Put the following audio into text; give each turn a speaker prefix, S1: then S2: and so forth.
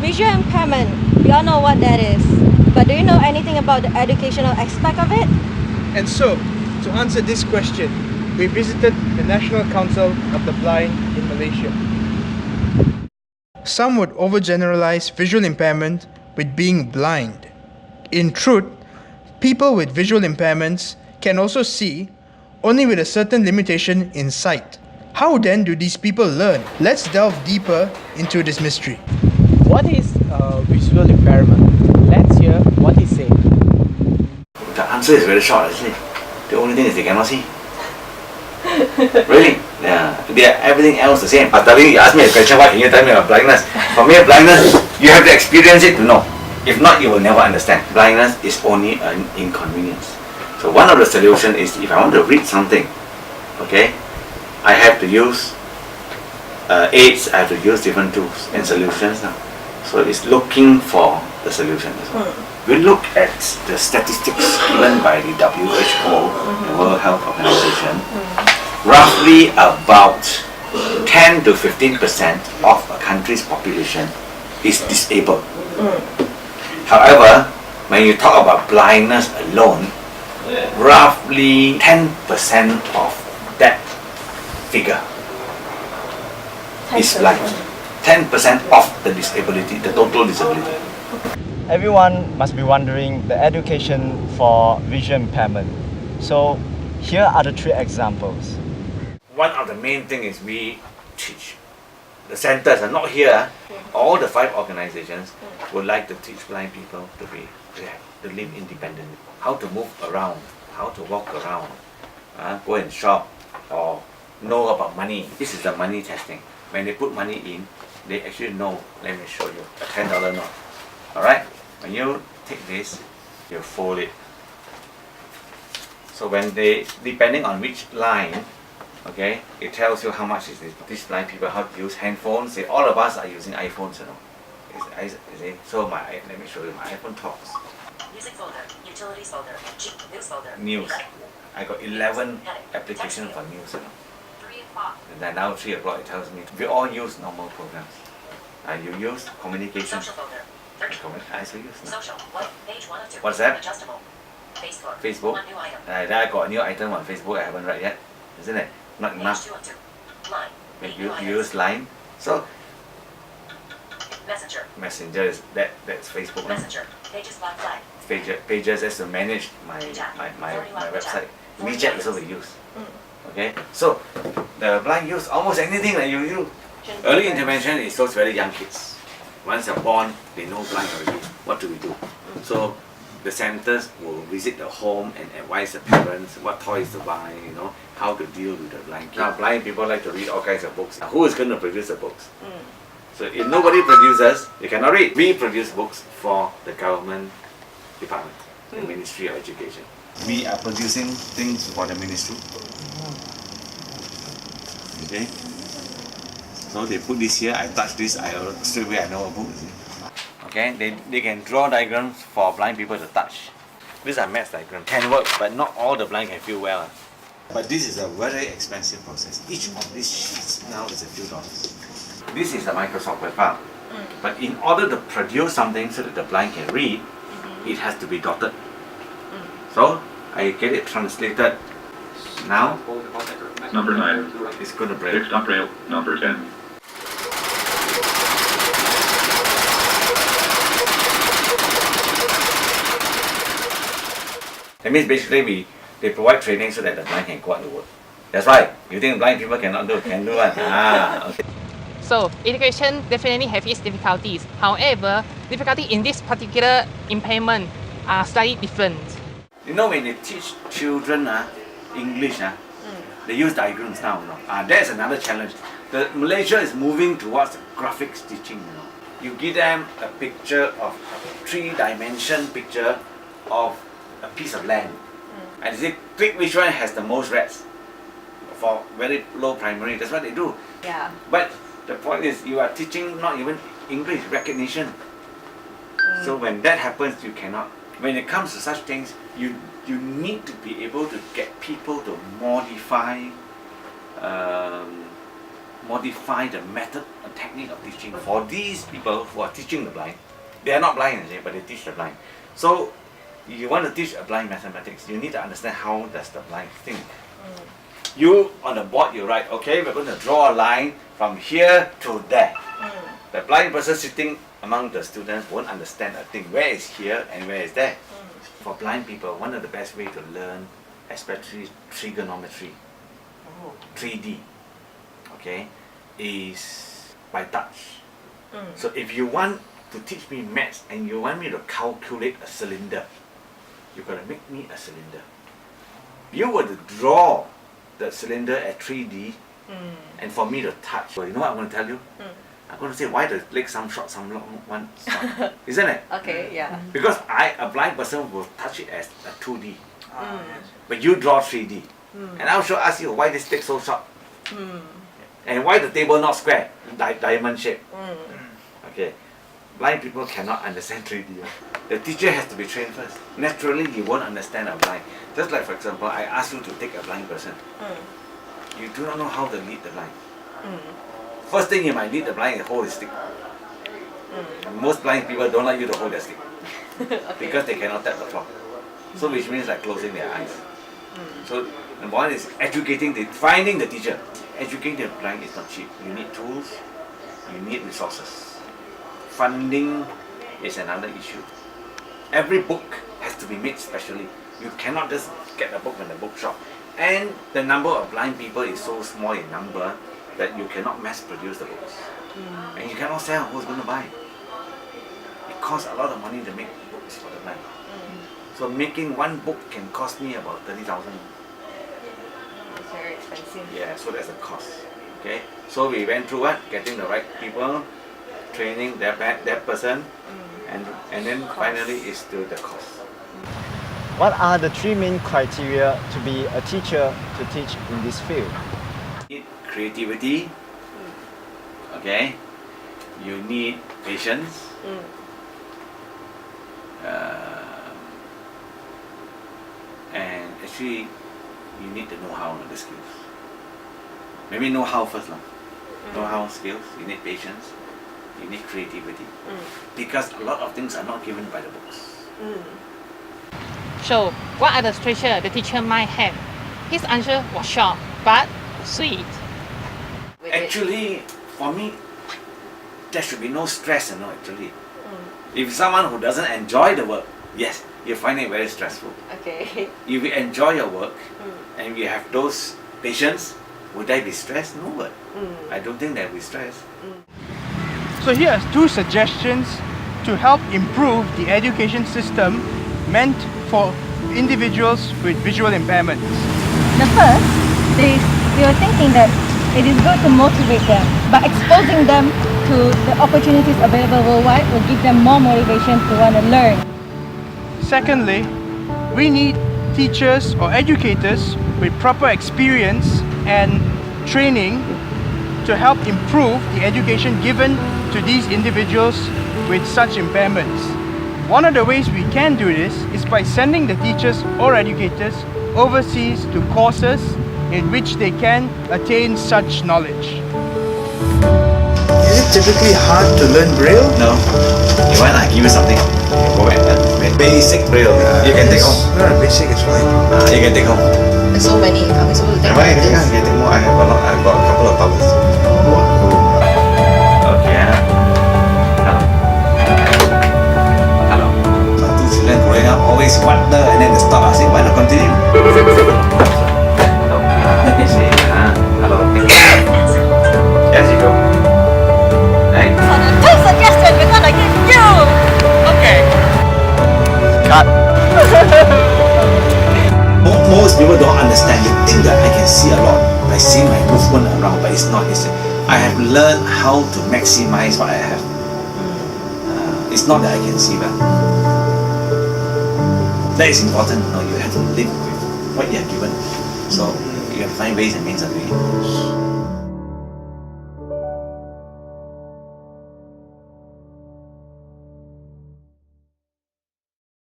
S1: Visual impairment, we all know what that is. But do you know anything about the educational aspect of it?
S2: And so, to answer this question, we visited the National Council of the Blind in Malaysia. Some would overgeneralize visual impairment with being blind. In truth, people with visual impairments can also see, only with a certain limitation in sight. How then do these people learn? Let's delve deeper into this mystery.
S3: What is visual impairment? Let's hear what he said.
S4: The answer is very short actually. The only thing is they cannot see. Really? Yeah. Everything else the same. But you ask me a question, what can you tell me about blindness? For me, blindness, you have to experience it to know. If not, you will never understand. Blindness is only an inconvenience. So one of the solutions is if I want to read something, okay, I have to use aids, I have to use different tools and solutions now. So it's looking for the solution as well. We look at the statistics given by the WHO, the World Health Organization. Roughly about 10 to 15% of a country's population is disabled. However, when you talk about blindness alone, roughly 10% of that figure is blind. 10% of the disability, the total disability.
S3: Everyone must be wondering the education for visual impairment. So here are the 3 examples.
S4: One of the main things is we teach. The centers are not here. All the 5 organizations would like to teach blind people to live independently. How to move around, how to walk around, go and shop, or know about money. This is the money testing. When they put money in, they actually know. Let me show you a $10 note. Alright? When you take this, you fold it. So when they, depending on which line, okay, it tells you how much is this. These blind people how to use handphones. Say all of us are using iPhones, you know. So let me show you my iPhone talks.
S5: Music folder, utilities folder, news folder.
S4: News. I got 11 applications for news, you know.
S5: 3 o'clock.
S4: And then now 3 o'clock it tells me we all use normal programs. You use communication.
S5: Social folder.
S4: I still use now.
S5: Social. What? Page 1 of 2.
S4: What's that?
S5: Adjustable. Facebook.
S4: Facebook.
S5: One new item.
S4: Then I got a new item on Facebook I haven't read yet. Isn't it? Not
S5: Page
S4: enough.
S5: 2 of 2. Line.
S4: You use Line. So
S5: Messenger.
S4: Messenger is that's Facebook.
S5: Messenger. Pages black flag.
S4: Pages is to manage my website. WeChat is also we use. Okay, so the blind use almost anything that you use. Early intervention is those very young kids. Once they're born, they know blind already. What do we do? So the centers will visit the home and advise the parents what toys to buy, you know, how to deal with the blind kids. Now blind people like to read all kinds of books. Now, who is going to produce the books? So if nobody produces, they cannot read. We produce books for the government department, the Ministry of Education. We are producing things for the ministry. Okay. So they put this here, I touch this, straight away I know a book. Okay, they can draw diagrams for blind people to touch. These are math diagrams. Can work, but not all the blind can feel well. But this is a very expensive process. Each of these sheets now is a few dollars. This is a Microsoft Word file. But in order to produce something so that the blind can read, it has to be dotted. So I get it translated. Now
S6: Number 9.
S4: it's going to break.
S6: Fixed up rail. Number 10.
S4: That means basically they provide training so that the blind can go out to work. That's right. You think blind people cannot do? Can do one. Okay.
S7: So education definitely have its difficulties. However, difficulty in this particular impairment are slightly different.
S4: You know when they teach children English, they use diagrams now. That's another challenge. Malaysia is moving towards graphics teaching. You give them a picture of a 3-dimension picture of a piece of land, and they say click which one has the most reds for very low primary. That's what they do.
S1: Yeah.
S4: But the point is you are teaching not even English recognition. So when that happens, you cannot. When it comes to such things, you need to be able to get people to modify modify the method and technique of teaching for these people who are teaching the blind. They are not blind, but they teach the blind. So you want to teach a blind mathematics, you need to understand how does the blind think. You on the board you write, okay, we're going to draw a line from here to there. The blind person sitting among the students won't understand a thing. Where is here and where is there? For blind people, one of the best way to learn, especially trigonometry, 3D, okay, is by touch. So if you want to teach me maths and you want me to calculate a cylinder, you're going to make me a cylinder. You were to draw the cylinder at 3D and for me to touch. So you know what I'm going to tell you? I'm going to say why the legs some short, some long, one short. Isn't it?
S1: Okay, yeah.
S4: Because a blind person will touch it as a 2D. But you draw 3D. And I'll show ask you why this stick so short. And why the table not square, diamond shape. Okay. Blind people cannot understand 3D. The teacher has to be trained first. Naturally, you won't understand a blind. Just like, for example, I ask you to take a blind person. You do not know how to lead the blind. First thing you might lead the blind is hold his stick. Most blind people don't like you to hold their stick. Because they cannot tap the floor. So which means like closing their eyes. So number one is finding the teacher. Educating the blind is not cheap. You need tools, you need resources. Funding is another issue. Every book has to be made specially. You cannot just get a book in the bookshop. And the number of blind people is so small in number that you cannot mass produce the books. And you cannot sell. Who's going to buy? It costs a lot of money to make books for the blind. So making one book can cost me about 30,000.
S1: It's very expensive.
S4: Yeah, so that's the cost. Okay, so we went through what? Getting the right people, training that person, and then finally is to the cost.
S3: What are the 3 main criteria to be a teacher to teach in this field?
S4: You need creativity. Okay, you need patience. And actually, you need the know-how and the skills. Maybe know-how first lah. Know-how, skills. You need patience. You need creativity. Because a lot of things are not given by the books.
S7: So, what are the structure the teacher might have? His answer was short but sweet.
S4: Actually, for me, there should be no stress, actually. If someone who doesn't enjoy the work, yes, you find it very stressful.
S1: Okay.
S4: If you enjoy your work and you have those patience, would I be stressed? No, but I don't think that will be stressed.
S2: So here are 2 suggestions to help improve the education system meant for individuals with visual impairments.
S1: The first is we are thinking that it is good to motivate them, but exposing them to the opportunities available worldwide will give them more motivation to want to learn.
S2: Secondly, we need teachers or educators with proper experience and training to help improve the education given to these individuals with such impairments. One of the ways we can do this is by sending the teachers or educators overseas to courses in which they can attain such knowledge.
S8: Is it typically hard to learn Braille?
S4: No. You want I give you something? You go and learn. Basic Braille. You can take home.
S8: No, basic is fine.
S4: You can take home.
S9: There's so many. Are we supposed to take
S4: Why?
S9: this?
S4: You can take more. I've got a couple of towels. Okay. Hello. Satu silen growing up always wonder and then they stop asking why not continue. Hello. Let me see. Hello. Yes, you go. Hey.
S1: For the 2 suggestions we're gonna give you!
S2: Okay.
S3: Cut.
S4: Most people don't understand. You think that I can see a lot by seeing my movement around, but it's not. I have learned how to maximize what I have. It's not that I can see well. That is important. No, you have to live with what you have given. So you have to find ways and means of doing it.